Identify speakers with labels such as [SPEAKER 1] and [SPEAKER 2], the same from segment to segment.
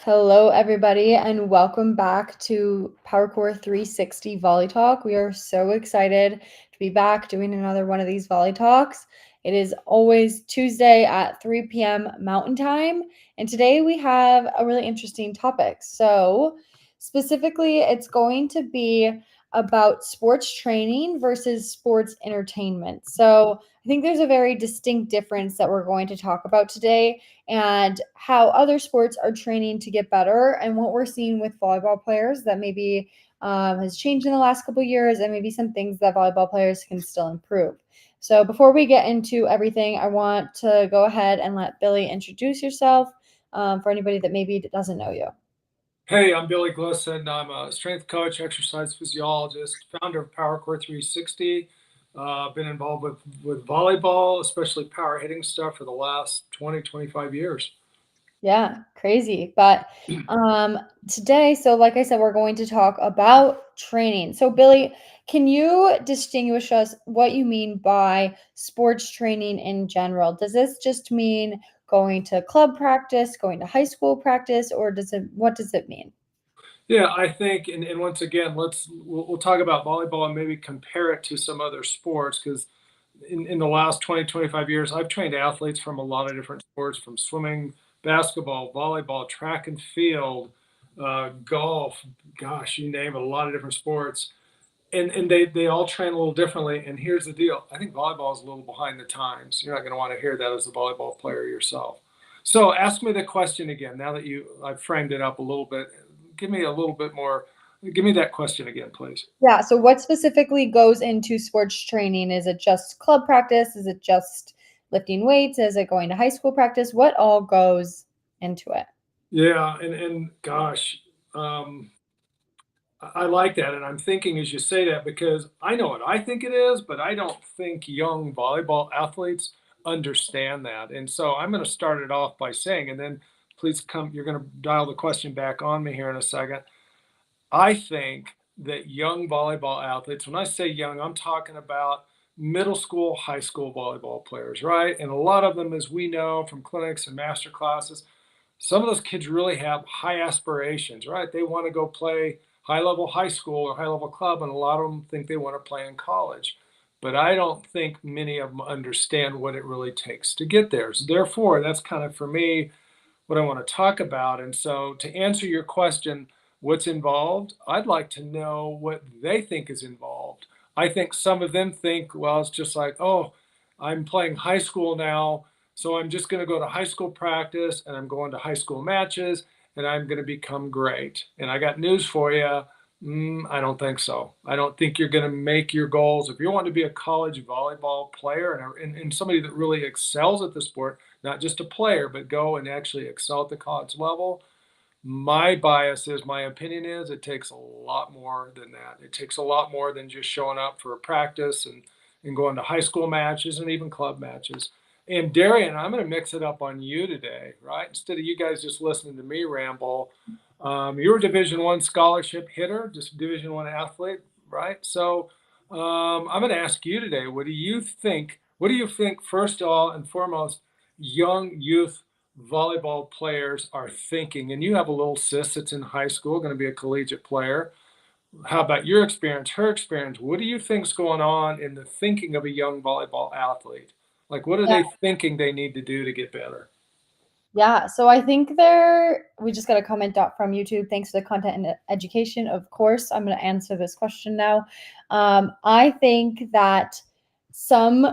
[SPEAKER 1] Hello, everybody, and welcome back to Powercore 360 Volley Talk. We are so excited to be back doing another one of these Volley Talks. It is always Tuesday at 3 p.m. Mountain Time, and today we have a really interesting topic. So, specifically, it's going to be about sports training versus sports entertainment. So, I think there's a very distinct difference that we're going to talk about today and how other sports are training to get better and what we're seeing with volleyball players that maybe has changed in the last couple of years and maybe some things that volleyball players can still improve. So before we get into everything, I want to go ahead and let Billy introduce yourself for anybody that maybe doesn't know you.
[SPEAKER 2] Hey, I'm Billy Glisson. I'm a strength coach, exercise physiologist, founder of Powercore 360. Been involved with volleyball, especially power hitting stuff for the last 20, 25 years.
[SPEAKER 1] Yeah, crazy. But today, so like I said, we're going to talk about training. So Billy, can you distinguish us what you mean by sports training in general? Does this just mean going to club practice, going to high school practice, or what does it mean?
[SPEAKER 2] Yeah, I think, and once again, we'll talk about volleyball and maybe compare it to some other sports because in the last 20, 25 years, I've trained athletes from a lot of different sports, from swimming, basketball, volleyball, track and field, golf, gosh, you name it, a lot of different sports. And they all train a little differently. And here's the deal: I think volleyball is a little behind the times. You're not going to want to hear that as a volleyball player yourself. So ask me the question again. Now that I've framed it up a little bit, give me a little bit more. Give me that question again, please.
[SPEAKER 1] Yeah, so what specifically goes into sports training? Is it just club practice? Is it just lifting weights? Is it going to high school practice? What all goes into it?
[SPEAKER 2] Yeah, and gosh, um, I like that, and I'm thinking as you say that because I know what I think it is, but I don't think young volleyball athletes understand that. And so I'm going to start it off by saying, and then please come, you're going to dial the question back on me here in a second. I think that young volleyball athletes, when I say young, I'm talking about middle school, high school volleyball players, right? And a lot of them, as we know from clinics and master classes, some of those kids really have high aspirations, right? They want to go play high level high school or high level club, and a lot of them think they want to play in college. But I don't think many of them understand what it really takes to get there. So therefore, that's kind of for me what I want to talk about. And so, to answer your question, what's involved? I'd like to know what they think is involved. I think some of them think, well, it's just like, oh, I'm playing high school now, so I'm just going to go to high school practice and I'm going to high school matches and I'm going to become great. And I got news for you. I don't think so. I don't think you're going to make your goals. If you want to be a college volleyball player and somebody that really excels at the sport, not just a player, but go and actually excel at the college level, my bias is, my opinion is, it takes a lot more than that. It takes a lot more than just showing up for a practice and going to high school matches and even club matches. And Darian, I'm going to mix it up on you today, right? Instead of you guys just listening to me ramble, you're a Division I scholarship hitter, just Division I athlete, right? So I'm going to ask you today, what do you think? What do you think, first of all and foremost, young youth volleyball players are thinking? And you have a little sis that's in high school, going to be a collegiate player. How about your experience, her experience? What do you think's going on in the thinking of a young volleyball athlete? Like, what are they thinking they need to do to get better?
[SPEAKER 1] Yeah, so I think we just got a comment out from YouTube. Thanks for the content and education. Of course, I'm going to answer this question now. I think that some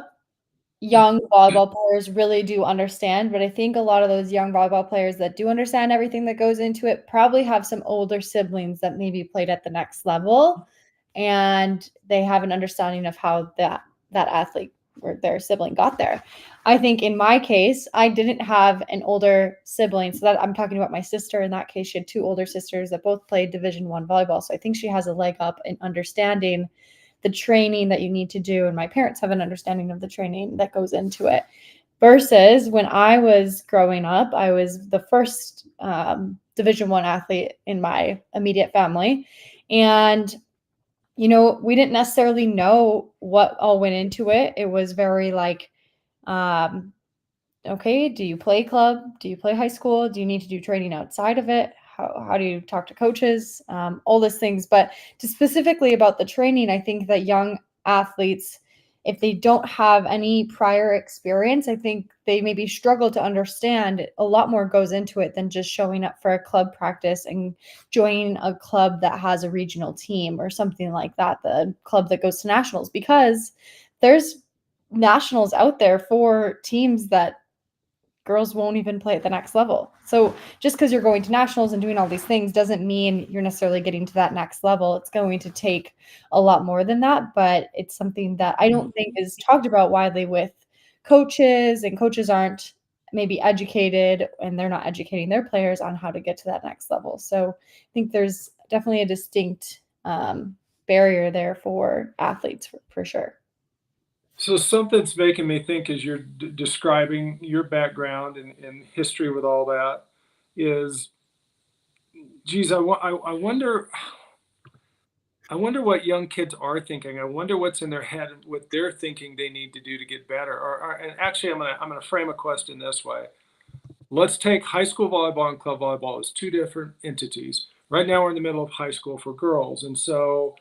[SPEAKER 1] young volleyball players really do understand, but I think a lot of those young volleyball players that do understand everything that goes into it probably have some older siblings that maybe played at the next level, and they have an understanding of how that athlete or their sibling got there. I think in my case, I didn't have an older sibling, so that I'm talking about my sister. In that case, she had two older sisters that both played Division I volleyball, so I think she has a leg up in understanding the training that you need to do, and my parents have an understanding of the training that goes into it. Versus when I was growing up, I was the first Division I athlete in my immediate family, and we didn't necessarily know what all went into it. It was very like, okay, do you play club? Do you play high school? Do you need to do training outside of it? how do you talk to coaches, all those things. But to specifically about the training, I think that young athletes, if they don't have any prior experience, I think they maybe struggle to understand a lot more goes into it than just showing up for a club practice and joining a club that has a regional team or something like that, the club that goes to nationals, because there's nationals out there for teams that girls won't even play at the next level. So just because you're going to nationals and doing all these things doesn't mean you're necessarily getting to that next level. It's going to take a lot more than that, but it's something that I don't think is talked about widely with coaches, and coaches aren't maybe educated and they're not educating their players on how to get to that next level. So I think there's definitely a distinct barrier there for athletes for sure.
[SPEAKER 2] So something's making me think as you're describing your background and history with all that is, geez, I wonder, I wonder what young kids are thinking. I wonder what's in their head, and what they're thinking they need to do to get better. And actually, I'm gonna frame a question this way. Let's take high school volleyball and club volleyball as two different entities. Right now, we're in the middle of high school for girls, and so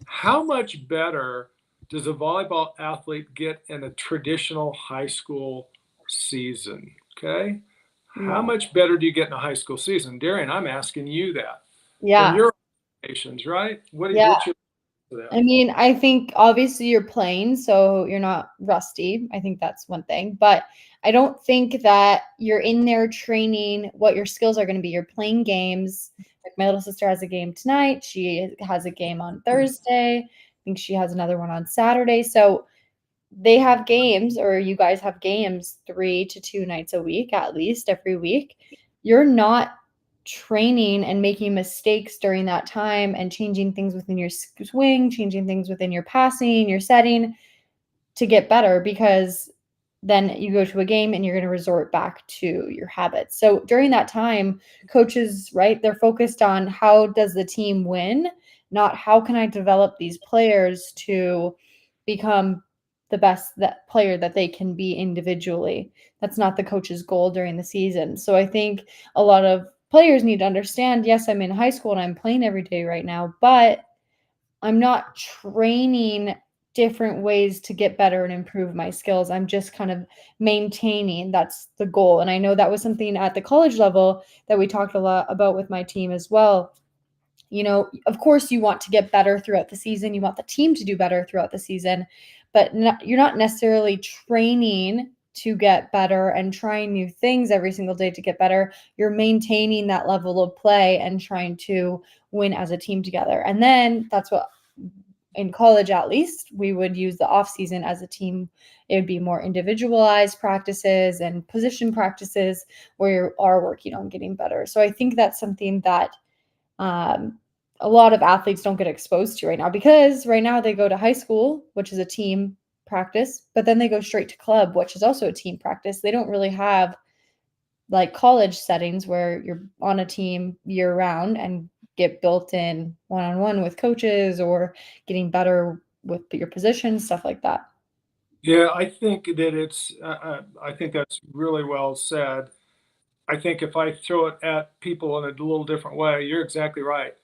[SPEAKER 2] how much better does a volleyball athlete get in a traditional high school season? Okay. How
[SPEAKER 1] Yeah.
[SPEAKER 2] much better do you get in a high school season? Darian, I'm asking you that from
[SPEAKER 1] Yeah.
[SPEAKER 2] your observations, right?
[SPEAKER 1] Yeah.
[SPEAKER 2] What's your for that?
[SPEAKER 1] I mean, I think obviously you're playing, so you're not rusty. I think that's one thing. But I don't think that you're in there training what your skills are going to be. You're playing games. Like my little sister has a game tonight. She has a game on Thursday. I think she has another one on Saturday. So they have games, or you guys have games 3 to 2 nights a week, at least every week. You're not training and making mistakes during that time and changing things within your swing, changing things within your passing, your setting to get better, because then you go to a game and you're going to resort back to your habits. So during that time, coaches, right, they're focused on how does the team win, not how can I develop these players to become the best that player that they can be individually. That's not the coach's goal during the season. So I think a lot of players need to understand, yes, I'm in high school and I'm playing every day right now, but I'm not training different ways to get better and improve my skills. I'm just kind of maintaining. That's the goal. And I know that was something at the college level that we talked a lot about with my team as well. You know, of course, you want to get better throughout the season. You want the team to do better throughout the season, but you're not necessarily training to get better and trying new things every single day to get better. You're maintaining that level of play and trying to win as a team together. And then that's what in college, at least, we would use the off season as a team. It would be more individualized practices and position practices where you are working on getting better. So I think that's something that um, a lot of athletes don't get exposed to right now, because right now they go to high school, which is a team practice, but then they go straight to club, which is also a team practice. They don't really have like college settings where you're on a team year round and get built in one-on-one with coaches or getting better with your position, stuff like that.
[SPEAKER 2] Yeah, I think that I think that's really well said. I think if I throw it at people in a little different way, you're exactly right.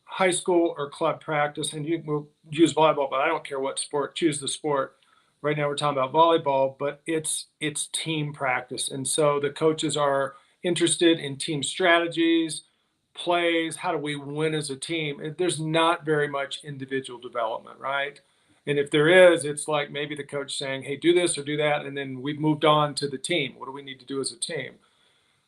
[SPEAKER 2] High school or club practice, and you will use volleyball, but I don't care what sport, choose the sport. Right now we're talking about volleyball, but it's team practice. And so the coaches are interested in team strategies, plays, how do we win as a team? There's not very much individual development, right? And if there is, it's like maybe the coach saying, hey, do this or do that, and then we've moved on to the team. What do we need to do as a team?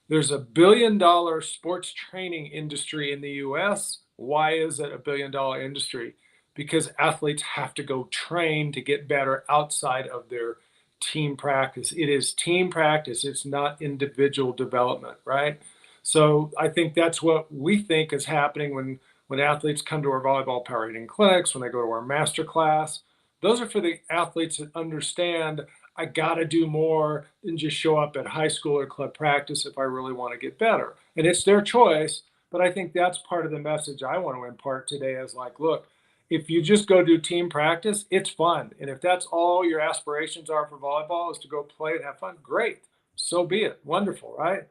[SPEAKER 2] There's a $1 billion sports training industry in the US. Why is it $1 billion industry? Because athletes have to go train to get better outside of their team practice. It is team practice, it's not individual development, right? So I think that's what we think is happening when athletes come to our volleyball power hitting clinics, when they go to our master class. Those are for the athletes that understand I got to do more than just show up at high school or club practice if I really want to get better. And it's their choice. But I think that's part of the message I want to impart today is like, look, if you just go do team practice, it's fun. And if that's all your aspirations are for volleyball is to go play and have fun, great. So be it. Wonderful, right?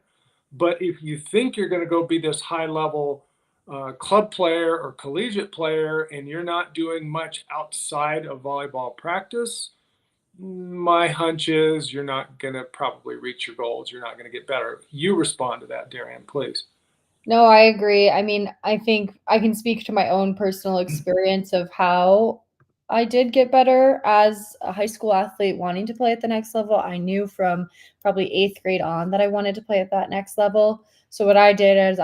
[SPEAKER 2] But if you think you're going to go be this high level club player or collegiate player and you're not doing much outside of volleyball practice, my hunch is you're not going to probably reach your goals. You're not going to get better. You respond to that, Darian, please.
[SPEAKER 1] No, I agree. I mean, I think I can speak to my own personal experience of how I did get better as a high school athlete wanting to play at the next level. I knew from probably 8th grade on that I wanted to play at that next level. So what I did is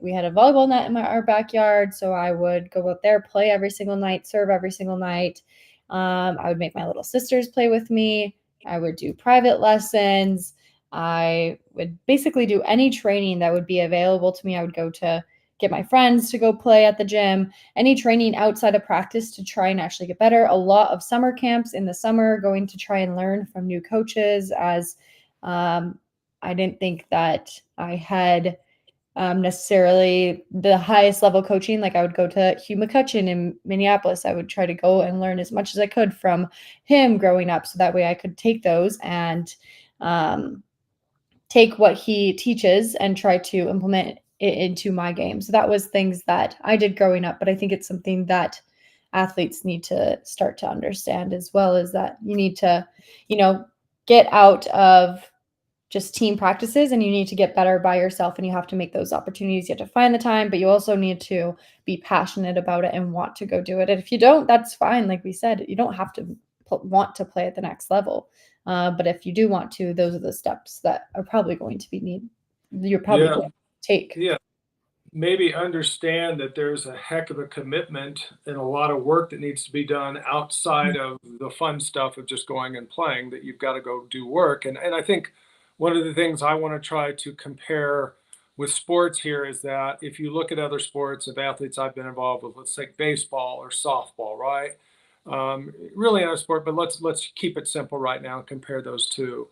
[SPEAKER 1] we had a volleyball net in our backyard, so I would go out there, play every single night, serve every single night. I would make my little sisters play with me. I would do private lessons. I would basically do any training that would be available to me. I would go to get my friends to go play at the gym, any training outside of practice to try and actually get better. A lot of summer camps in the summer, going to try and learn from new coaches, as I didn't think that I had necessarily the highest level coaching. Like I would go to Hugh McCutcheon in Minneapolis. I would try to go and learn as much as I could from him growing up, so that way I could take those and take what he teaches and try to implement it into my game. So that was things that I did growing up, but I think it's something that athletes need to start to understand, as well as that you need to, get out of just team practices and you need to get better by yourself, and you have to make those opportunities. You have to find the time, but you also need to be passionate about it and want to go do it. And if you don't, that's fine. Like we said, you don't have to want to play at the next level. But if you do want to, those are the steps that are probably going to be you're probably
[SPEAKER 2] Yeah,
[SPEAKER 1] going to take.
[SPEAKER 2] yeah. Maybe understand that there's a heck of a commitment and a lot of work that needs to be done outside of the fun stuff of just going and playing, that you've got to go do work. And I think one of the things I want to try to compare with sports here is that if you look at other sports of athletes I've been involved with, let's take baseball or softball, right? Really not a sport, but let's keep it simple right now and compare those two.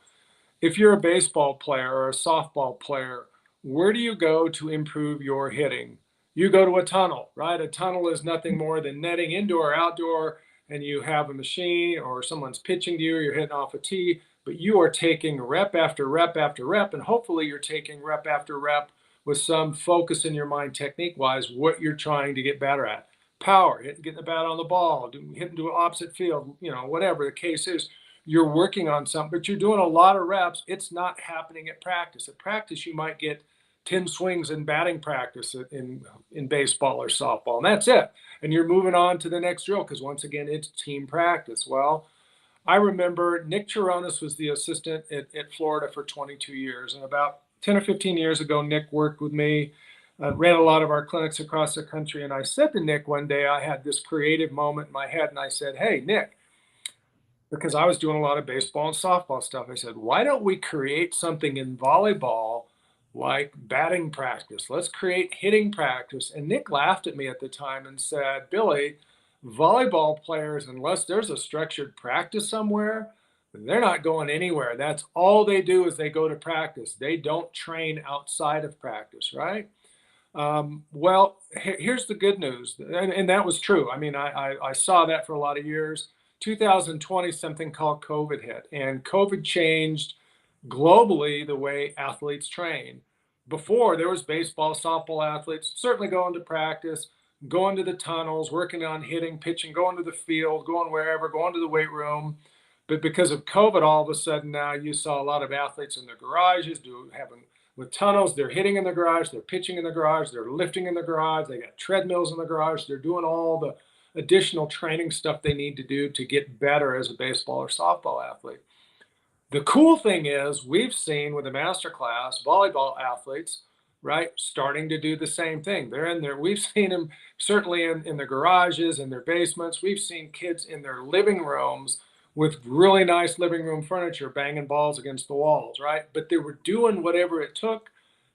[SPEAKER 2] If you're a baseball player or a softball player, where do you go to improve your hitting? You go to a tunnel, right? A tunnel is nothing more than netting, indoor or outdoor, and you have a machine or someone's pitching to you, you're hitting off a tee, but you are taking rep after rep after rep, and hopefully you're taking rep after rep with some focus in your mind technique-wise, what you're trying to get better at. Power, getting the bat on the ball, hitting to an opposite field, whatever the case is, you're working on something, but you're doing a lot of reps. It's not happening at practice. At practice, you might get 10 swings in batting practice in baseball or softball, and that's it. And you're moving on to the next drill because, once again, it's team practice. Well, I remember Nick Chironis was the assistant at Florida for 22 years. And about 10 or 15 years ago, Nick worked with me, ran a lot of our clinics across the country. And I said to Nick one day, I had this creative moment in my head, and I said, "Hey, Nick," because I was doing a lot of baseball and softball stuff. I said, "Why don't we create something in volleyball like batting practice? Let's create hitting practice." And Nick laughed at me at the time and said, "Billy, volleyball players, unless there's a structured practice somewhere, they're not going anywhere. That's all they do is they go to practice. They don't train outside of practice, right?" Well, here's the good news, and that was true. I mean, I saw that for a lot of years. 2020, something called COVID hit, and COVID changed globally the way athletes train. Before, there was baseball, softball athletes certainly going to practice, going to the tunnels, working on hitting, pitching, going to the field, going wherever, going to the weight room. But because of COVID, all of a sudden now you saw a lot of athletes in their garages having with tunnels. They're hitting in the garage, they're pitching in the garage, they're lifting in the garage, they got treadmills in the garage, they're doing all the additional training stuff they need to do to get better as a baseball or softball athlete. The cool thing is we've seen with the master class volleyball athletes, right, starting to do the same thing. They're in there. We've seen them certainly in their garages, in their basements. We've seen kids in their living rooms with really nice living room furniture banging balls against the walls, right? But they were doing whatever it took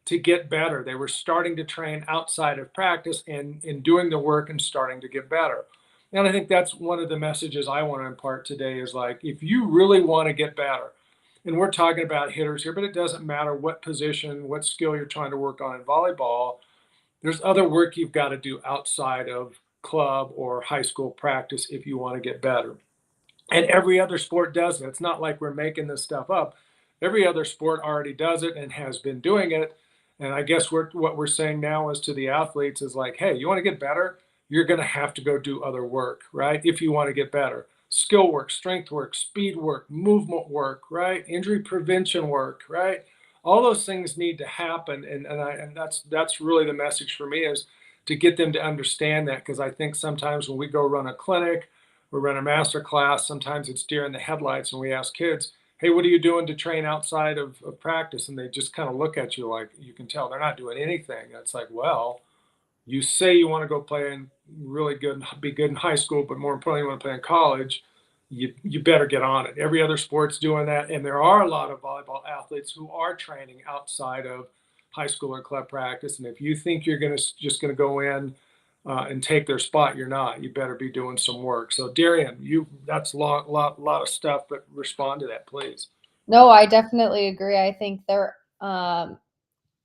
[SPEAKER 2] to get better. They were starting to train outside of practice and in doing the work and starting to get better. And I think that's one of the messages I want to impart today is like, if you really want to get better, and we're talking about hitters here, but it doesn't matter what position, what skill you're trying to work on in volleyball, there's other work you've got to do outside of club or high school practice if you want to get better. And every other sport does it. It's not like we're making this stuff up. Every other sport already does it and has been doing it. And I guess what we're saying now is to the athletes is like, hey, you want to get better? You're going to have to go do other work, right? If you want to get better, skill work, strength work, speed work, movement work, right? Injury prevention work, right? All those things need to happen. And that's really the message for me is to get them to understand that. Because I think sometimes when we go run a clinic or run a master class, sometimes it's deer in the headlights and we ask kids, hey, what are you doing to train outside of practice? And they just kind of look at you like, you can tell they're not doing anything. It's like, well, you say you want to go play in really good, be good in high school, but more importantly, you want to play in college. You better get on it. Every other sport's doing that, and there are a lot of volleyball athletes who are training outside of high school or club practice. And if you think you're just going to go in and take their spot, you're not. You better be doing some work. So, Darian, that's a lot of stuff, but respond to that, please.
[SPEAKER 1] No, I definitely agree. I think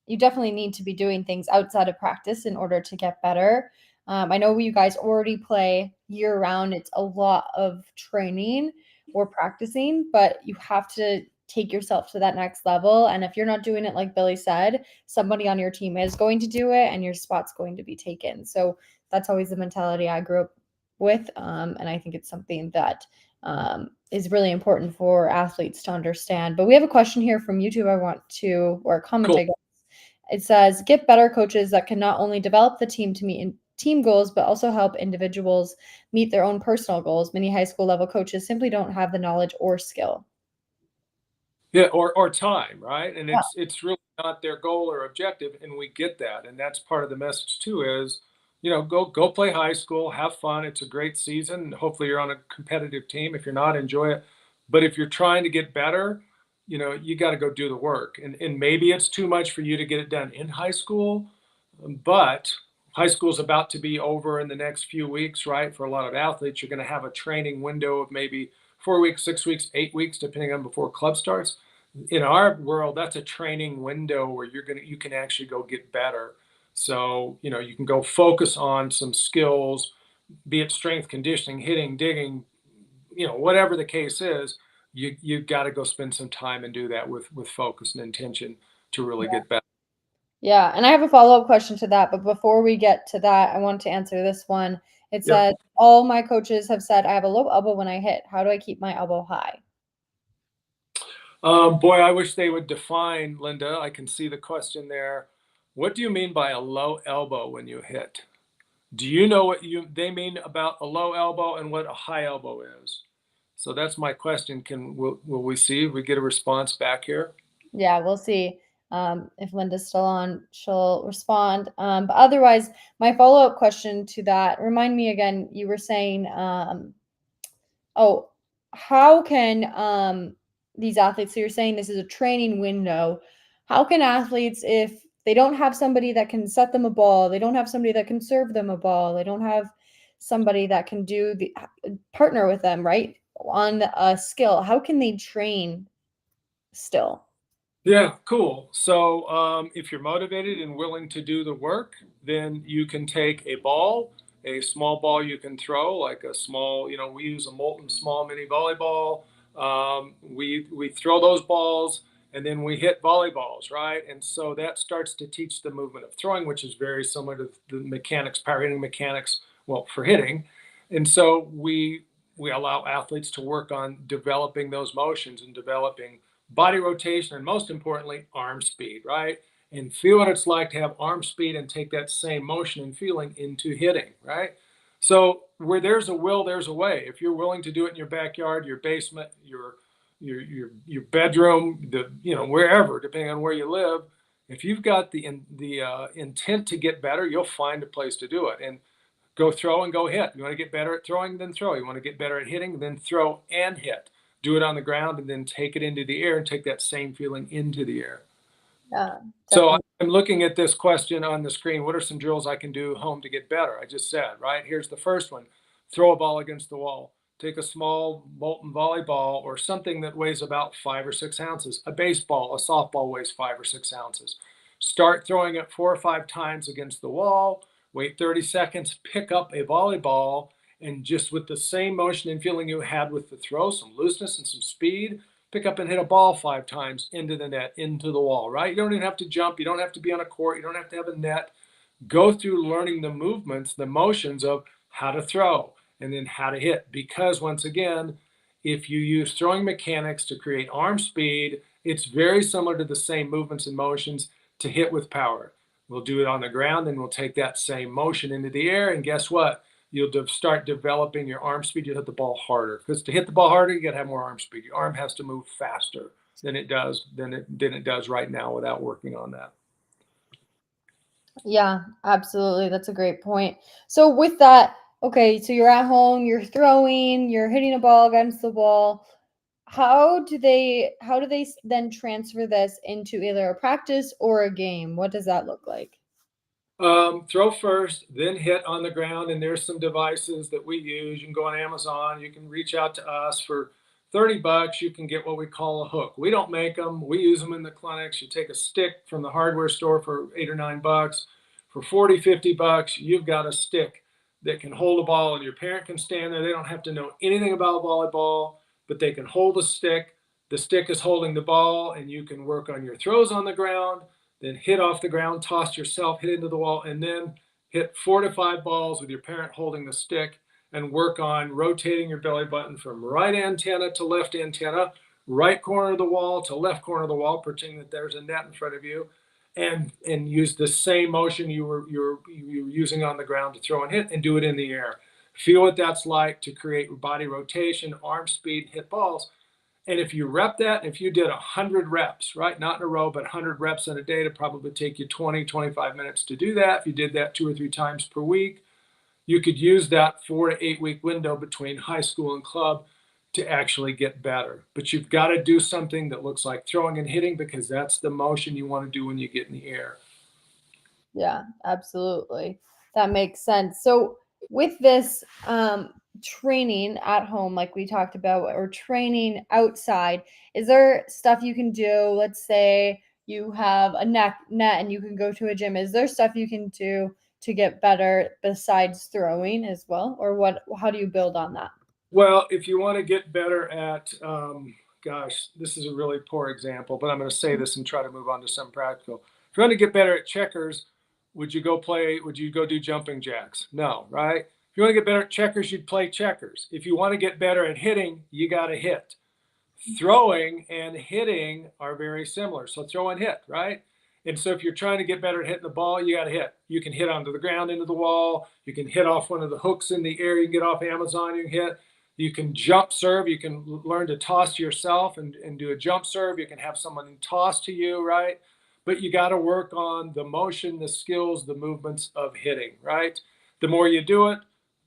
[SPEAKER 1] you definitely need to be doing things outside of practice in order to get better. I know you guys already play year round. It's a lot of training or practicing, but you have to take yourself to that next level. And if you're not doing it, like Billy said, somebody on your team is going to do it and your spot's going to be taken. So that's always the mentality I grew up with. And I think it's something that is really important for athletes to understand. But we have a question here from YouTube or a comment,
[SPEAKER 2] Cool.
[SPEAKER 1] I guess. It says, get better coaches that can not only develop the team to meet team goals, but also help individuals meet their own personal goals. Many high school level coaches simply don't have the knowledge or skill.
[SPEAKER 2] Yeah, or time, right? And
[SPEAKER 1] Yeah.
[SPEAKER 2] it's really not their goal or objective, and we get that. And that's part of the message too is, go play high school, have fun. It's a great season. Hopefully you're on a competitive team. If you're not, enjoy it. But if you're trying to get better, you got to go do the work. And maybe it's too much for you to get it done in high school, but high school's about to be over in the next few weeks, right? For a lot of athletes, you're going to have a training window of maybe 4 weeks, 6 weeks, 8 weeks, depending on before club starts. In our world, that's a training window where you can actually go get better. So, you can go focus on some skills, be it strength, conditioning, hitting, digging, whatever the case is, you've got to go spend some time and do that with focus and intention to really get better.
[SPEAKER 1] Yeah, and I have a follow-up question to that, but before we get to that, I want to answer this one. It
[SPEAKER 2] Yep.
[SPEAKER 1] says, all my coaches have said I have a low elbow when I hit. How do I keep my elbow high?
[SPEAKER 2] Boy, I wish they would define, Linda. I can see the question there. What do you mean by a low elbow when you hit? Do you know what they mean about a low elbow and what a high elbow is? So that's my question. Will we see if we get a response back here?
[SPEAKER 1] Yeah, we'll see. If Linda's still on, she'll respond. But otherwise, my follow-up question to that, remind me again, you were saying, oh, how can these athletes, so you're saying this is a training window, how can athletes, if they don't have somebody that can set them a ball, they don't have somebody that can serve them a ball, they don't have somebody that can do the partner with them, right, on a skill, how can they train still?
[SPEAKER 2] Yeah, cool. So if you're motivated and willing to do the work, then you can take a small ball you can throw, like a small, we use a molten small mini volleyball. We throw those balls and then we hit volleyballs, right? And so that starts to teach the movement of throwing, which is very similar to the mechanics, power hitting mechanics, well, for hitting. And so we allow athletes to work on developing those motions and developing body rotation, and most importantly, arm speed, right? And feel what it's like to have arm speed and take that same motion and feeling into hitting, right? So where there's a will, there's a way. If you're willing to do it in your backyard, your basement, your bedroom, wherever, depending on where you live, if you've got the intent to get better, you'll find a place to do it. And go throw and go hit. You want to get better at throwing, then throw. You want to get better at hitting, then throw and hit. Do it on the ground and then take it into the air and take that same feeling into the air.
[SPEAKER 1] Yeah,
[SPEAKER 2] So
[SPEAKER 1] definitely.
[SPEAKER 2] I'm looking at this question on the screen. What are some drills I can do home to get better? I just said, right? Here's the first one. Throw a ball against the wall. Take a small molten volleyball or something that weighs about 5 or 6 ounces. A baseball, a softball weighs 5 or 6 ounces. Start throwing it 4 or 5 times against the wall. Wait 30 seconds, pick up a volleyball, and just with the same motion and feeling you had with the throw, some looseness and some speed, pick up and hit a ball 5 times into the net, into the wall, right? You don't even have to jump. You don't have to be on a court. You don't have to have a net. Go through learning the movements, the motions of how to throw and then how to hit. Because once again, if you use throwing mechanics to create arm speed, it's very similar to the same movements and motions to hit with power. We'll do it on the ground, and we'll take that same motion into the air. And guess what? You'll start developing your arm speed. You'll hit the ball harder. Because to hit the ball harder, you got to have more arm speed. Your arm has to move faster than it does right now without working on that.
[SPEAKER 1] Yeah, absolutely. That's a great point. So with that, okay, so you're at home, you're throwing, you're hitting a ball against the wall. How do they then transfer this into either a practice or a game? What does that look like?
[SPEAKER 2] Throw first, then hit on the ground. And there's some devices that we use. You can go on Amazon. You can reach out to us for $30. You can get what we call a hook. We don't make them. We use them in the clinics. You take a stick from the hardware store for $8 or $9. For 40, $50, you've got a stick that can hold a ball, and your parent can stand there. They don't have to know anything about volleyball, but they can hold a stick. The stick is holding the ball, and you can work on your throws on the ground, then hit off the ground, toss yourself, hit into the wall, and then hit 4 to 5 balls with your parent holding the stick, and work on rotating your belly button from right antenna to left antenna, right corner of the wall to left corner of the wall, pretending that there's a net in front of you, and use the same motion you were using on the ground to throw and hit, and do it in the air. Feel what that's like to create body rotation, arm speed, hit balls. And if you rep that, if you did 100 reps, right, not in a row, but 100 reps in a day, it'd probably take you 20, 25 minutes to do that. If you did that 2 or 3 times per week, you could use that 4 to 8 week window between high school and club to actually get better. But you've got to do something that looks like throwing and hitting, because that's the motion you want to do when you get in the air.
[SPEAKER 1] Yeah, absolutely. That makes sense. So with this training at home, like we talked about, or training outside, is there stuff you can do? Let's say you have a net and you can go to a gym. Is there stuff you can do to get better besides throwing as well? Or what, how do you build on that?
[SPEAKER 2] Well, if you want to get better at, gosh, this is a really poor example, but I'm going to say this and try to move on to some practical. If you want to get better at checkers, would you go do jumping jacks? No, right? If you want to get better at checkers, you'd play checkers. If you want to get better at hitting, you got to hit. Throwing and hitting are very similar. So throw and hit, right? And so if you're trying to get better at hitting the ball, you got to hit. You can hit onto the ground, into the wall. You can hit off one of the hooks in the air. You can get off Amazon, you can hit. You can jump serve. You can learn to toss to yourself and do a jump serve. You can have someone toss to you, right? But you got to work on the motion, the skills, the movements of hitting, right? The more you do it,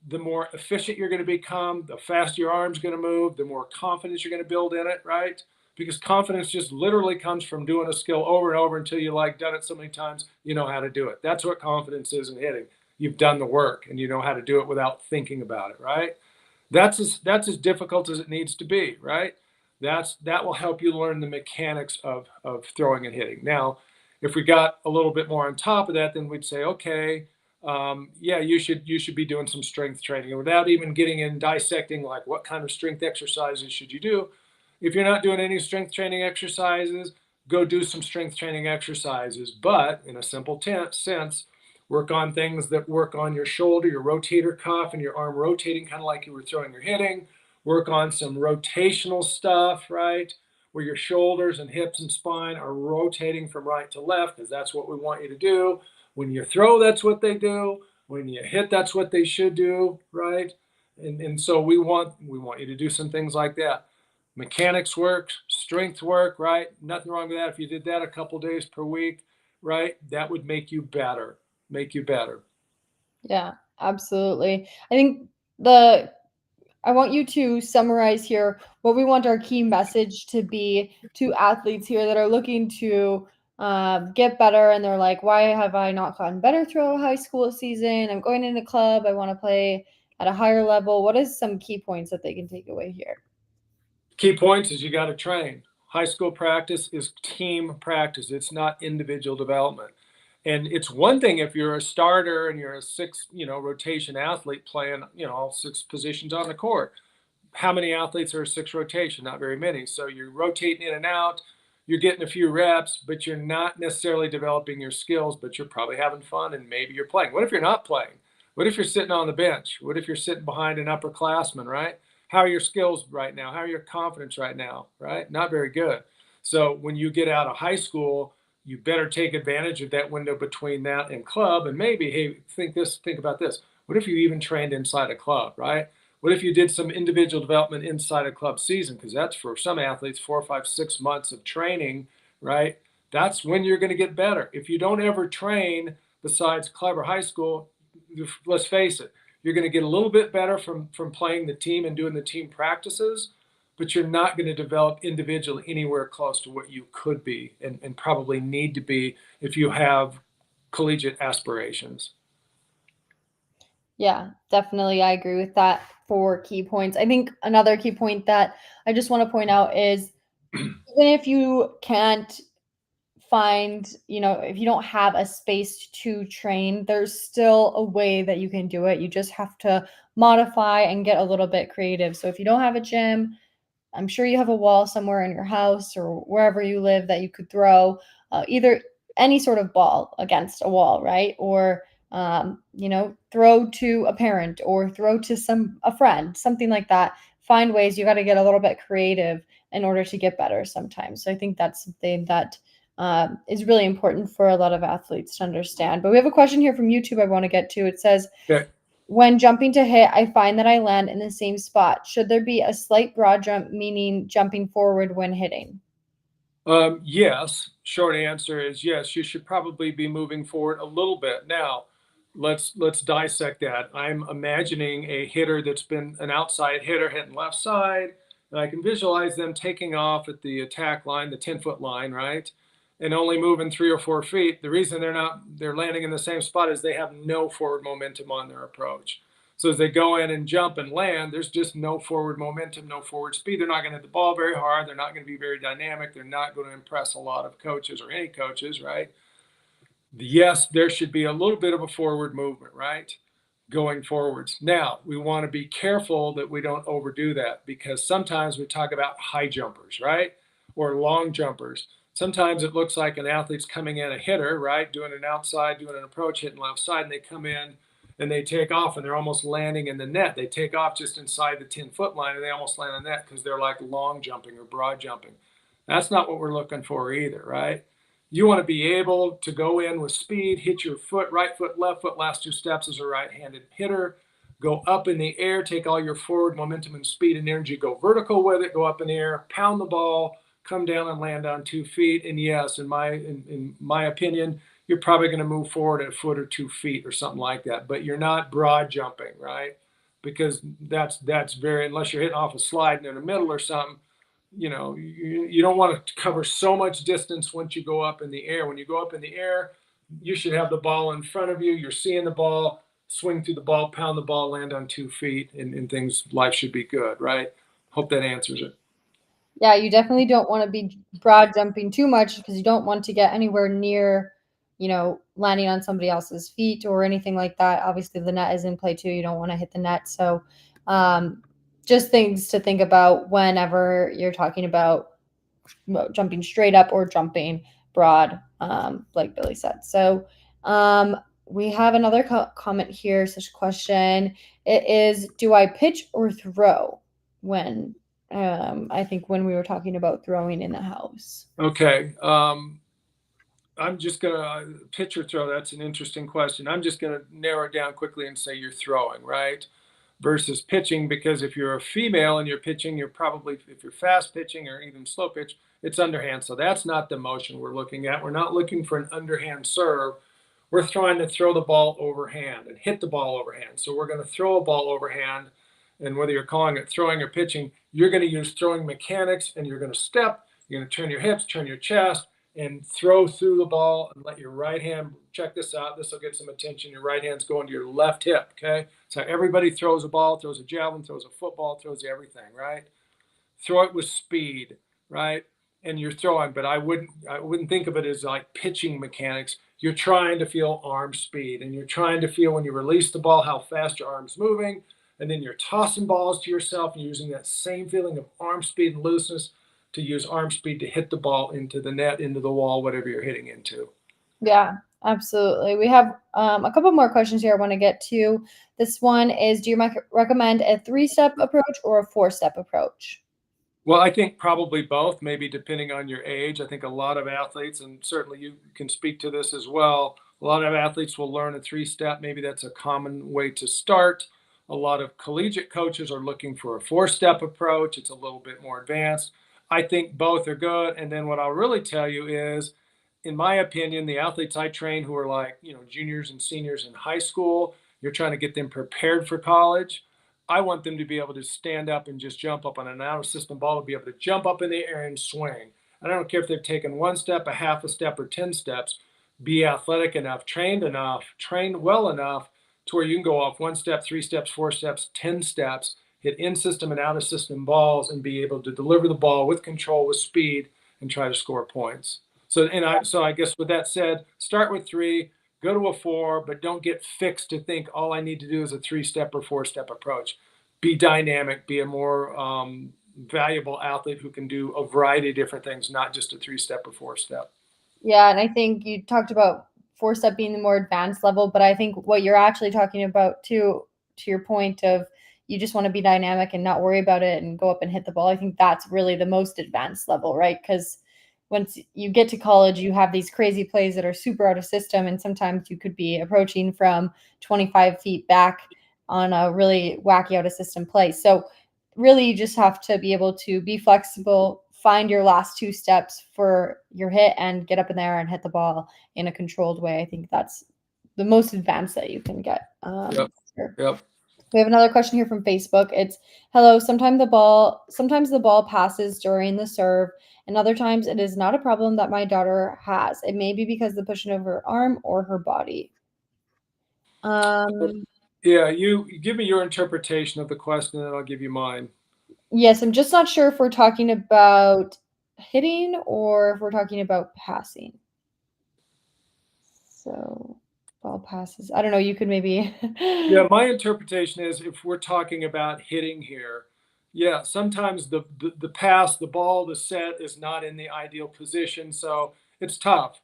[SPEAKER 2] the more efficient you're going to become, the faster your arm's going to move, the more confidence you're going to build in it, right? Because confidence just literally comes from doing a skill over and over until you like done it so many times, you know how to do it. That's what confidence is in hitting. You've done the work and you know how to do it without thinking about it, right? That's as difficult as it needs to be, right? That will help you learn the mechanics of throwing and hitting. Now, if we got a little bit more on top of that, then we'd say, okay, yeah, you should be doing some strength training, and without even getting in dissecting like what kind of strength exercises should you do. If you're not doing any strength training exercises, go do some strength training exercises, but in a simple sense, work on things that work on your shoulder, your rotator cuff, and your arm rotating, kind of like you were throwing or hitting. Work on some rotational stuff, right? Where your shoulders and hips and spine are rotating from right to left, because that's what we want you to do. When you throw, that's what they do. When you hit, that's what they should do, right? And so we want you to do some things like that. Mechanics work, strength work, right? Nothing wrong with that. If you did that a couple days per week, right? That would make you better. Make you better.
[SPEAKER 1] Yeah, absolutely. I think the I want you to summarize here what we want our key message to be to athletes here that are looking to get better, and they're like, why have I not gotten better through high school season? I'm going in a club. I want to play at a higher level. What is some key points that they can take away here?
[SPEAKER 2] Key points is you got to train. High school practice is team practice. It's not individual development. And it's one thing if you're a starter and you're a 6, rotation athlete playing, all 6 positions on the court. how many athletes are a 6 rotation? Not very many. So you're rotating in and out, you're getting a few reps, but you're not necessarily developing your skills, but you're probably having fun and maybe you're playing. What if you're not playing? What if you're sitting on the bench? What if you're sitting behind an upperclassman, right? How are your skills right now? How are your confidence right now, right? Not very good. So when you get out of high school, you better take advantage of that window between that and club. And maybe, hey, think about this. What if you even trained inside a club, right? What if you did some individual development inside a club season? Because that's for some athletes, 4, 5, 6 months of training, right? That's when you're going to get better. If you don't ever train besides club or high school, let's face it, you're going to get a little bit better from playing the team and doing the team practices, but you're not going to develop individually anywhere close to what you could be and probably need to be if you have collegiate aspirations.
[SPEAKER 1] Yeah, definitely. I agree with that. 4 key points. I think another key point that I just want to point out is even if you can't find, if you don't have a space to train, there's still a way that you can do it. You just have to modify and get a little bit creative. So if you don't have a gym, I'm sure you have a wall somewhere in your house or wherever you live that you could throw either any sort of ball against a wall, right? Or throw to a parent or throw to a friend, something like that. Find ways. You got to get a little bit creative in order to get better sometimes. So I think that's something that is really important for a lot of athletes to understand. But we have a question here from YouTube I want to get to. It says,
[SPEAKER 2] Okay.
[SPEAKER 1] when jumping to hit, I find that I land in the same spot. Should there be a slight broad jump, meaning jumping forward when hitting?
[SPEAKER 2] Yes. Short answer is yes. You should probably be moving forward a little bit. Now, let's dissect that. I'm imagining a hitter that's been an outside hitter hitting left side, and I can visualize them taking off at the attack line, the 10-foot line, right? And only moving 3 or 4 feet. The reason they're landing in the same spot is they have no forward momentum on their approach. So as they go in and jump and land, there's just no forward momentum, no forward speed. They're not going to hit the ball very hard. They're not going to be very dynamic. They're not going to impress a lot of coaches or any coaches, right? Yes, there should be a little bit of a forward movement, right? Going forwards. Now, we want to be careful that we don't overdo that because sometimes we talk about high jumpers, right? Or long jumpers. Sometimes it looks like an athlete's coming in a hitter, right? Doing an outside, doing an approach, hitting left side, and they come in and they take off and they're almost landing in the net. They take off just inside the 10-foot line and they almost land in the net because they're like long jumping or broad jumping. That's not what we're looking for either, right? You want to be able to go in with speed, hit your foot, right foot, left foot, last 2 steps as a right-handed hitter, go up in the air, take all your forward momentum and speed and energy, go vertical with it, go up in the air, pound the ball, come down and land on 2 feet. And yes, in my opinion, you're probably going to move forward a foot or 2 feet or something like that, but you're not broad jumping, right? Because that's very, unless you're hitting off a slide in the middle or something, you don't want to cover so much distance once you go up in the air. When you go up in the air, you should have the ball in front of you. You're seeing the ball, swing through the ball, pound the ball, land on 2 feet, and things, life should be good, right? Hope that answers it.
[SPEAKER 1] Yeah, you definitely don't want to be broad jumping too much because you don't want to get anywhere near, landing on somebody else's feet or anything like that. Obviously, the net is in play too. You don't want to hit the net. So, just things to think about whenever you're talking about jumping straight up or jumping broad, like Billy said. So, we have another comment here, such question. It is, do I pitch or throw when I think when we were talking about throwing in the house?
[SPEAKER 2] Okay. I'm just going to pitch or throw. That's an interesting question. I'm just going to narrow it down quickly and say you're throwing, right? Versus pitching, because if you're a female and you're pitching, you're probably, if you're fast pitching or even slow pitch, it's underhand. So that's not the motion we're looking at. We're not looking for an underhand serve. We're trying to throw the ball overhand and hit the ball overhand. So we're going to throw a ball overhand. And whether you're calling it throwing or pitching, you're going to use throwing mechanics and you're going to step, you're going to turn your hips, turn your chest, and throw through the ball and let your right hand, check this out, this will get some attention. Your right hand's going to your left hip, okay? So everybody throws a ball, throws a javelin, throws a football, throws everything, right? Throw it with speed, right? And you're throwing, but I wouldn't think of it as like pitching mechanics. You're trying to feel arm speed and you're trying to feel when you release the ball how fast your arm's moving and then you're tossing balls to yourself and using that same feeling of arm speed and looseness to use arm speed to hit the ball into the net, into the wall, whatever you're hitting into.
[SPEAKER 1] Yeah, absolutely. We have a couple more questions here I want to get to. This one is, do you recommend a 3-step approach or a 4-step approach?
[SPEAKER 2] Well, I think probably both, maybe depending on your age. I think a lot of athletes, and certainly you can speak to this as well, a lot of athletes will learn a 3-step. Maybe that's a common way to start. A lot of collegiate coaches are looking for a 4-step approach. It's a little bit more advanced. I think both are good. And then what I'll really tell you is, in my opinion, the athletes I train who are like, juniors and seniors in high school, you're trying to get them prepared for college. I want them to be able to stand up and just jump up on an out of system ball, to be able to jump up in the air and swing. I don't care if they've taken 1 step, a half a step, or 10 steps. Be athletic enough, trained well enough to where you can go off 1 step, 3 steps, 4 steps, 10 steps, hit in system and out of system balls, and be able to deliver the ball with control, with speed, and try to score points. So I guess with that said, start with 3, go to a 4, but don't get fixed to think all I need to do is a 3-step or 4-step approach. Be dynamic, be a more valuable athlete who can do a variety of different things, not just a 3-step or 4-step.
[SPEAKER 1] Yeah, and I think you talked about 4-step being the more advanced level, but I think what you're actually talking about too, to your point of you just want to be dynamic and not worry about it and go up and hit the ball. I think that's really the most advanced level, right? Because once you get to college, you have these crazy plays that are super out of system, and sometimes you could be approaching from 25 feet back on a really wacky out of system play. So really you just have to be able to be flexible, find your last 2 steps for your hit, and get up in there and hit the ball in a controlled way. I think that's the most advanced that you can get.
[SPEAKER 2] Yep.
[SPEAKER 1] Sure.
[SPEAKER 2] Yep.
[SPEAKER 1] We have another question here from Facebook. It's, hello, sometimes the ball passes during the serve, and other times it is not a problem that my daughter has. It may be because the pushing of her arm or her body.
[SPEAKER 2] Yeah, you give me your interpretation of the question, and then I'll give you mine.
[SPEAKER 1] Yes, I'm just not sure if we're talking about hitting or if we're talking about passing. So, ball passes. I don't know, you could maybe
[SPEAKER 2] Yeah, my interpretation is, if we're talking about hitting here, yeah, sometimes the pass, the ball, the set is not in the ideal position, so it's tough.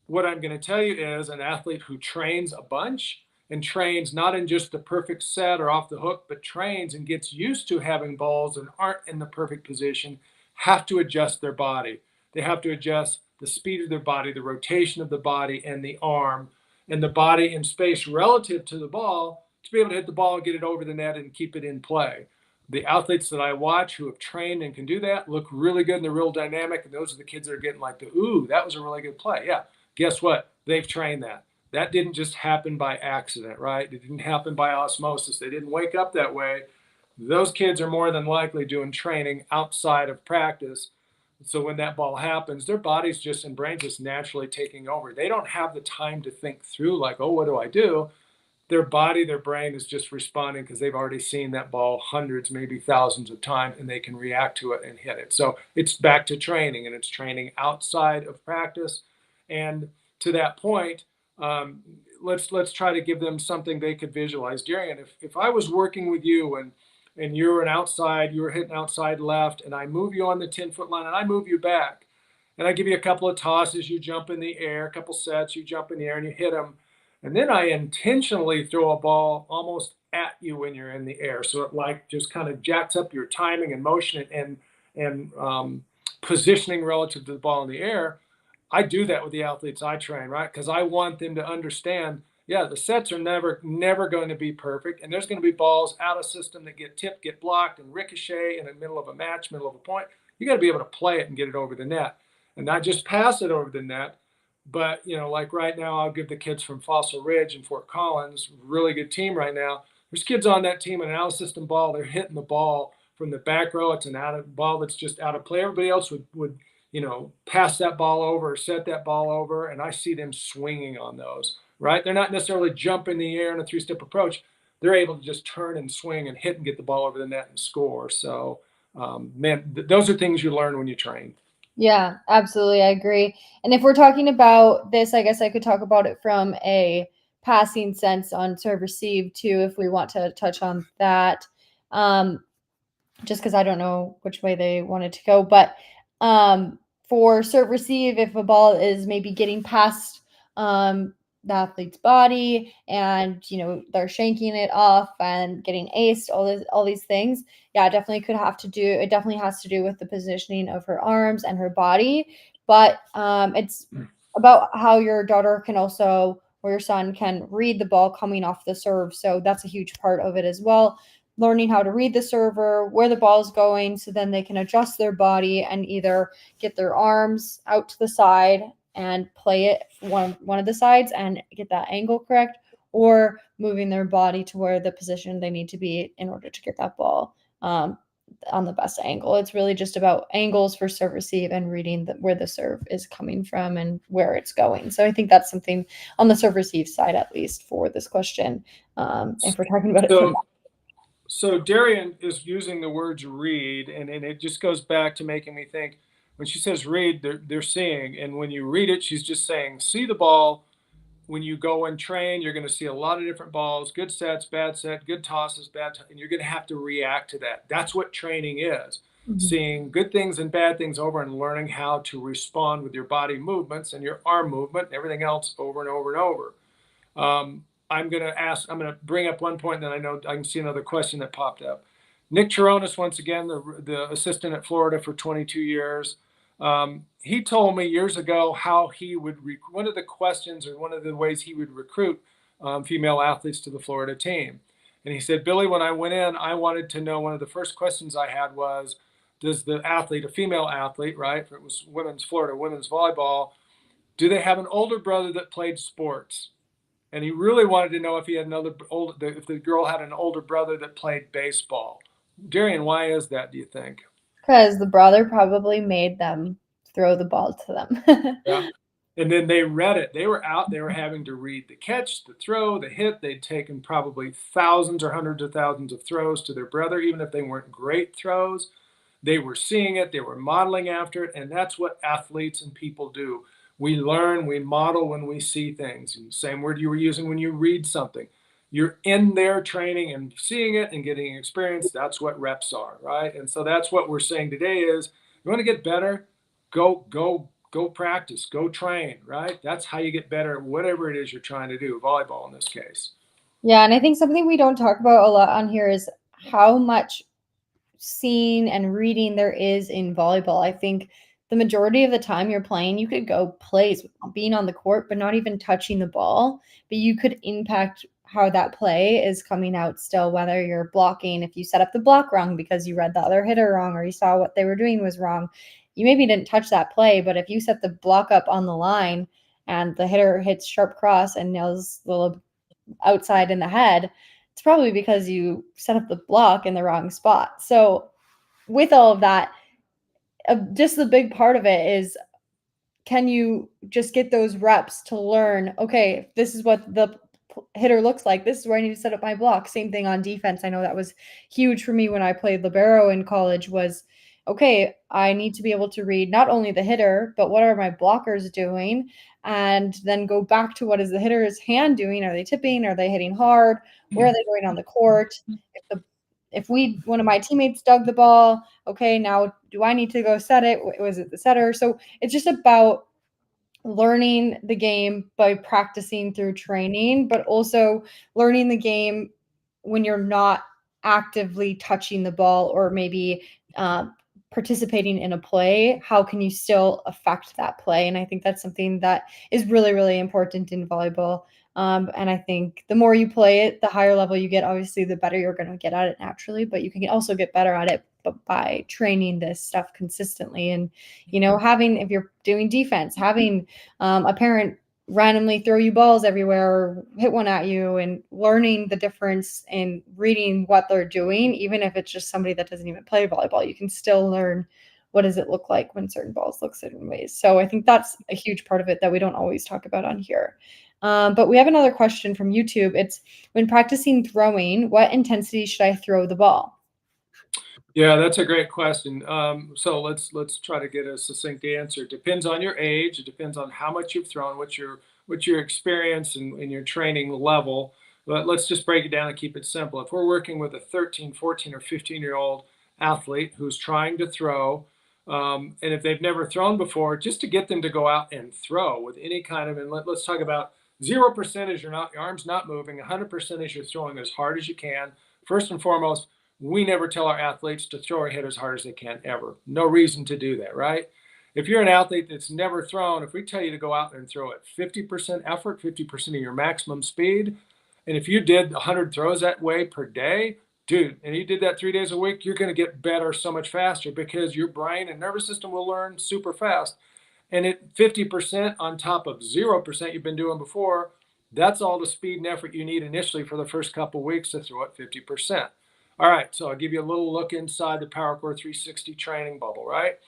[SPEAKER 2] What I'm going to tell you is, an athlete who trains a bunch and trains not in just the perfect set or off the hook, but trains and gets used to having balls that aren't in the perfect position, have to adjust their body. They have to adjust the speed of their body, the rotation of the body, and the arm, and the body in space relative to the ball, to be able to hit the ball and get it over the net and keep it in play. The athletes that I watch who have trained and can do that look really good, and they're real dynamic. And those are the kids that are getting like the, ooh, that was a really good play. Yeah. Guess what? They've trained that. That didn't just happen by accident, right? It didn't happen by osmosis. They didn't wake up that way. Those kids are more than likely doing training outside of practice. So when that ball happens, their bodies just and brains just naturally taking over. They don't have the time to think through like, oh, what do I do? Their body, their brain is just responding because they've already seen that ball hundreds, maybe thousands of times, and they can react to it and hit it. So it's back to training, and it's training outside of practice. And to that point, let's try to give them something they could visualize during it. If I was working with you and you were hitting outside left, and I move you on the 10-foot line and I move you back, and I give you a couple of tosses, you jump in the air, a couple sets, you jump in the air and you hit them. And then I intentionally throw a ball almost at you when you're in the air. So it like just kind of jacks up your timing and motion and positioning relative to the ball in the air. I do that with the athletes I train, right? Because I want them to understand, yeah, the sets are never going to be perfect. And there's going to be balls out of system that get tipped, get blocked, and ricochet in the middle of a match, middle of a point. You got to be able to play it and get it over the net, and not just pass it over the net. But, like right now, I'll give the kids from Fossil Ridge and Fort Collins, really good team right now. There's kids on that team, and an out of system ball, they're hitting the ball from the back row. It's an out of ball that's just out of play. Everybody else would pass that ball over or set that ball over, and I see them swinging on those, right? They're not necessarily jumping in the air in a 3-step approach. They're able to just turn and swing and hit and get the ball over the net and score. So, those are things you learn when you train.
[SPEAKER 1] Yeah, absolutely. I agree. And if we're talking about this, I guess I could talk about it from a passing sense on serve receive too, if we want to touch on that. Um, just because I don't know which way they wanted to go. But for serve receive, if a ball is maybe getting past the athlete's body and they're shanking it off and getting aced, all these things, yeah, it definitely has to do with the positioning of her arms and her body. But it's about how your daughter can also, or your son can, read the ball coming off the serve. So that's a huge part of it as well, learning how to read the server, where the ball is going, so then they can adjust their body and either get their arms out to the side and play it one of the sides and get that angle correct, or moving their body to where the position they need to be in order to get that ball on the best angle. It's really just about angles for serve receive and reading where the serve is coming from and where it's going. So I think that's something on the serve receive side, at least for this question, if we're talking about it from
[SPEAKER 2] So Darian is using the words read, and it just goes back to making me think, when she says read, they're seeing. And when you read it, she's just saying, see the ball. When you go and train, you're going to see a lot of different balls, good sets, bad set, good tosses, and you're going to have to react to that. That's what training is. Seeing good things and bad things over and learning how to respond with your body movements and your arm movement and everything else over and over and over. I'm going to bring up one point, and then I know I can see another question that popped up. Nick Chironis, once again, the assistant at Florida for 22 years. He told me years ago how he would, one of the questions or one of the ways he would recruit female athletes to the Florida team. And he said, Billy, when I went in, I wanted to know, one of the first questions I had was, does the athlete, a female athlete, right, if it was Florida women's volleyball, do they have an older brother that played sports? And he really wanted to know if he had if the girl had an older brother that played baseball. Darian, why is that, do you think?
[SPEAKER 1] Because the brother probably made them throw the ball to them.
[SPEAKER 2] Yeah. And then they read it. They were out, they were having to read the catch, the throw, the hit. They'd taken probably thousands or hundreds of thousands of throws to their brother, even if they weren't great throws. They were seeing it, they were modeling after it, and that's what athletes and people do. We learn, we model when we see things. And same word you were using when you read something. You're in there training and seeing it and getting experience. That's what reps are, right? And so that's what we're saying today is, you want to get better, go practice, go train, right? That's how you get better at whatever it is you're trying to do, volleyball in this case.
[SPEAKER 1] Yeah, and I think something we don't talk about a lot on here is how much seeing and reading there is in volleyball. I think the majority of the time you're playing, you could go plays being on the court, but not even touching the ball. But you could impact how that play is coming out still, whether you're blocking, if you set up the block wrong because you read the other hitter wrong or you saw what they were doing was wrong. You maybe didn't touch that play, but if you set the block up on the line and the hitter hits sharp cross and nails the little outside in the head, it's probably because you set up the block in the wrong spot. So with all of that, just the big part of it is, can you just get those reps to learn, okay, this is what the hitter looks like, this is where I need to set up my block. Same thing on defense. I know that was huge for me when I played libero in college, was okay, I need to be able to read not only the hitter, but what are my blockers doing? And then go back to, what is the hitter's hand doing? Are they tipping? Are they hitting hard? Where are they going on the court? If one of my teammates dug the ball, okay, now do I need to go set it? Was it the setter? So it's just about learning the game by practicing through training, but also learning the game when you're not actively touching the ball or maybe participating in a play. How can you still affect that play? And I think that's something that is really, really important in volleyball. And I think the more you play it, the higher level you get. Obviously, the better you're going to get at it naturally, but you can also get better at it by training this stuff consistently. And, if you're doing defense, having a parent randomly throw you balls everywhere or hit one at you, and learning the difference in reading what they're doing, even if it's just somebody that doesn't even play volleyball, you can still learn what does it look like when certain balls look certain ways. So I think that's a huge part of it that we don't always talk about on here. But we have another question from YouTube. It's, when practicing throwing, what intensity should I throw the ball?
[SPEAKER 2] Yeah, that's a great question. So let's try to get a succinct answer. Depends on your age. It depends on how much you've thrown, what's your experience and your training level. But let's just break it down and keep it simple. If we're working with a 13, 14, or 15-year-old athlete who's trying to throw, and if they've never thrown before, just to get them to go out and throw with any kind of, and let's talk about 0% is your arm's not moving, 100% is you're throwing as hard as you can. First and foremost, we never tell our athletes to throw or hit as hard as they can ever. No reason to do that, right? If you're an athlete that's never thrown, if we tell you to go out and throw at 50% effort, 50% of your maximum speed, and if you did 100 throws that way per day, dude, and you did that 3 days a week, you're going to get better so much faster because your brain and nervous system will learn super fast. And at 50% on top of 0% you've been doing before, that's all the speed and effort you need initially for the first couple weeks to throw at 50%. All right, so I'll give you a little look inside the Powercore 360 training bubble, right?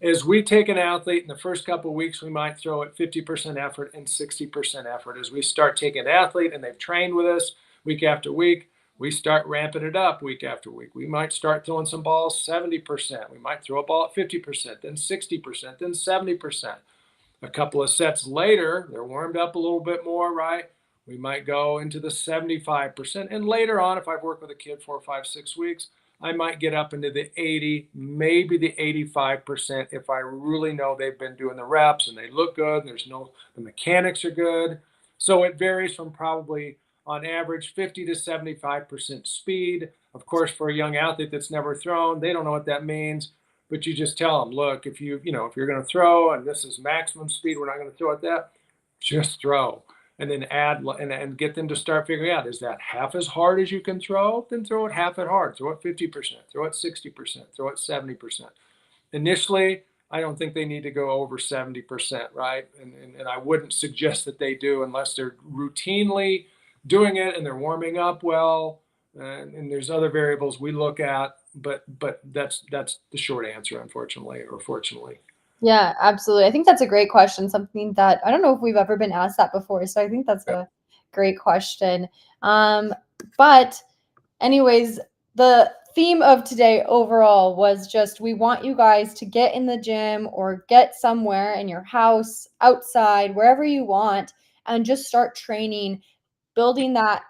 [SPEAKER 2] As we take an athlete in the first couple of weeks, we might throw at 50% effort and 60% effort. As we start taking an athlete and they've trained with us week after week, we start ramping it up week after week. We might start throwing some balls 70%. We might throw a ball at 50%, then 60%, then 70%. A couple of sets later, they're warmed up a little bit more, right? We might go into the 75%. And later on, if I've worked with a kid 4, 5, 6 weeks, I might get up into the 80, maybe the 85% if I really know they've been doing the reps and they look good and the mechanics are good. So it varies from probably on average 50 to 75% speed. Of course, for a young athlete that's never thrown, they don't know what that means. But you just tell them, look, if you're going to throw and this is maximum speed, we're not going to throw at that. Just throw, and then add and get them to start figuring out, is that half as hard as you can throw? Then throw it half as hard. Throw it 50%. Throw it 60%. Throw it 70%. Initially, I don't think they need to go over 70%, right? And I wouldn't suggest that they do unless they're routinely doing it and they're warming up well. And there's other variables we look at, but that's the short answer, unfortunately or fortunately.
[SPEAKER 1] Yeah, absolutely. I think that's a great question. Something that I don't know if we've ever been asked that before. So I think that's
[SPEAKER 2] Yeah.
[SPEAKER 1] a great question. But anyways, the theme of today overall was just we want you guys to get in the gym or get somewhere in your house, outside, wherever you want, and just start training, building that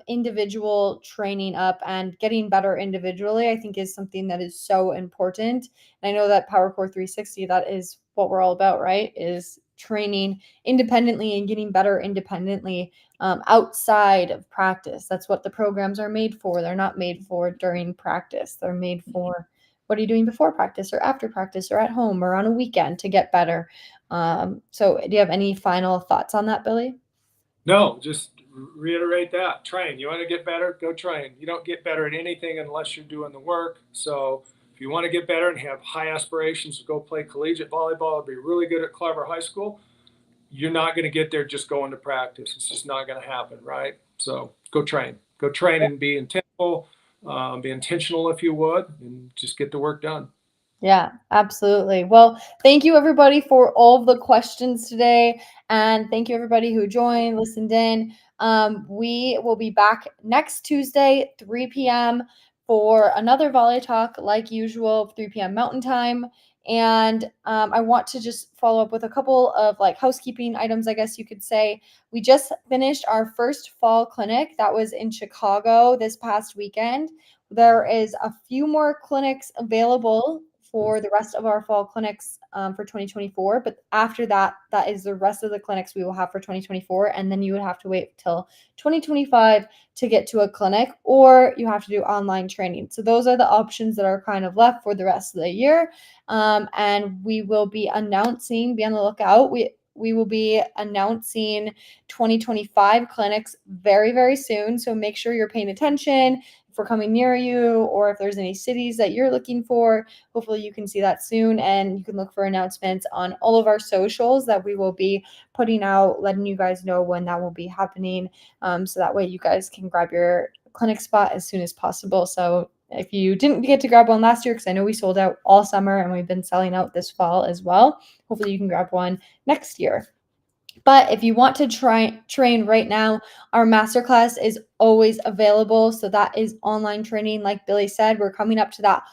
[SPEAKER 1] individual training up and getting better individually. I think is something that is so important. And I know that Powercore 360, that is what we're all about, right? Is training independently and getting better independently outside of practice. That's what the programs are made for. They're not made for during practice. They're made for what are you doing before practice or after practice or at home or on a weekend to get better. So do you have any final thoughts on that, Billy?
[SPEAKER 2] No, just reiterate that. Train. You want to get better? Go train. You don't get better at anything unless you're doing the work. So if you want to get better and have high aspirations to go play collegiate volleyball or be really good at Clever High School, you're not going to get there just going to practice. It's just not going to happen, right? So go train. Go train and be intentional. Be intentional if you would, and just get the work done.
[SPEAKER 1] Yeah, absolutely. Well, thank you everybody for all of the questions today. And thank you everybody who joined, listened in. We will be back next Tuesday, 3 p.m. for another Volley Talk like usual, 3 p.m. Mountain Time. And I want to just follow up with a couple of like housekeeping items, I guess you could say. We just finished our first fall clinic that was in Chicago this past weekend. There is a few more clinics available for the rest of our fall clinics for 2024. But after that, that is the rest of the clinics we will have for 2024. And then you would have to wait till 2025 to get to a clinic, or you have to do online training. So those are the options that are kind of left for the rest of the year. And we will be announcing, be on the lookout. We will be announcing 2025 clinics very, very soon. So make sure you're paying attention if we're coming near you, or if there's any cities that you're looking for. Hopefully you can see that soon, and you can look for announcements on all of our socials that we will be putting out, letting you guys know when that will be happening. So that way you guys can grab your clinic spot as soon as possible. So if you didn't get to grab one last year, because I know we sold out all summer and we've been selling out this fall as well, hopefully you can grab one next year. But if you want to train right now, our masterclass is always available. So that is online training. Like Billy said, we're coming up to that,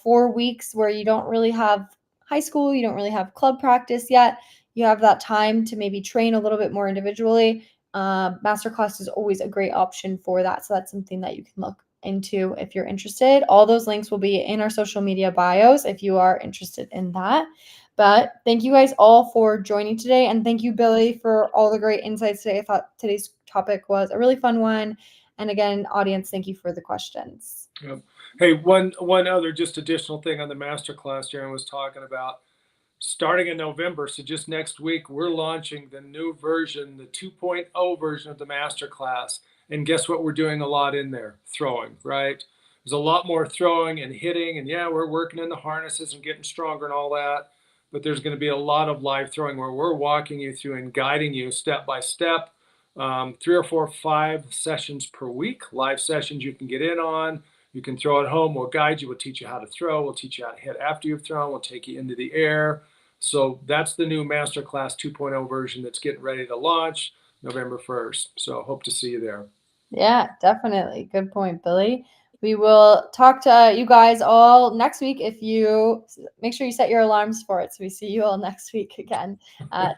[SPEAKER 1] 4 weeks where you don't really have high school, you don't really have club practice yet. you have that time to maybe train a little bit more individually, masterclass is always a great option for that. So that's something that you can look into if you're interested. All those links will be in our social media bios if you are interested in that. But thank you guys all for joining today. And thank you, Billy, for all the great insights today. I thought today's topic was a really fun one. And again, audience, thank you for the questions.
[SPEAKER 2] Yep. Hey, one other just additional thing on the masterclass Jaren was talking about. Starting in November, so just next week, we're launching the new version, the 2.0 version of the masterclass. And guess what? We're doing a lot in there, throwing, right? There's a lot more throwing and hitting. And yeah, we're working in the harnesses and getting stronger and all that. But there's going to be a lot of live throwing where we're walking you through and guiding you step by step. 3 or 4, 5 sessions per week, live sessions you can get in on. You can throw at home. We'll guide you. We'll teach you how to throw. We'll teach you how to hit after you've thrown. We'll take you into the air. So that's the new Masterclass 2.0 version that's getting ready to launch November 1st. So hope to see you there.
[SPEAKER 1] Yeah, definitely. Good point, Billy. We will talk to you guys all next week. If you make sure you set your alarms for it. So we see you all next week again. 3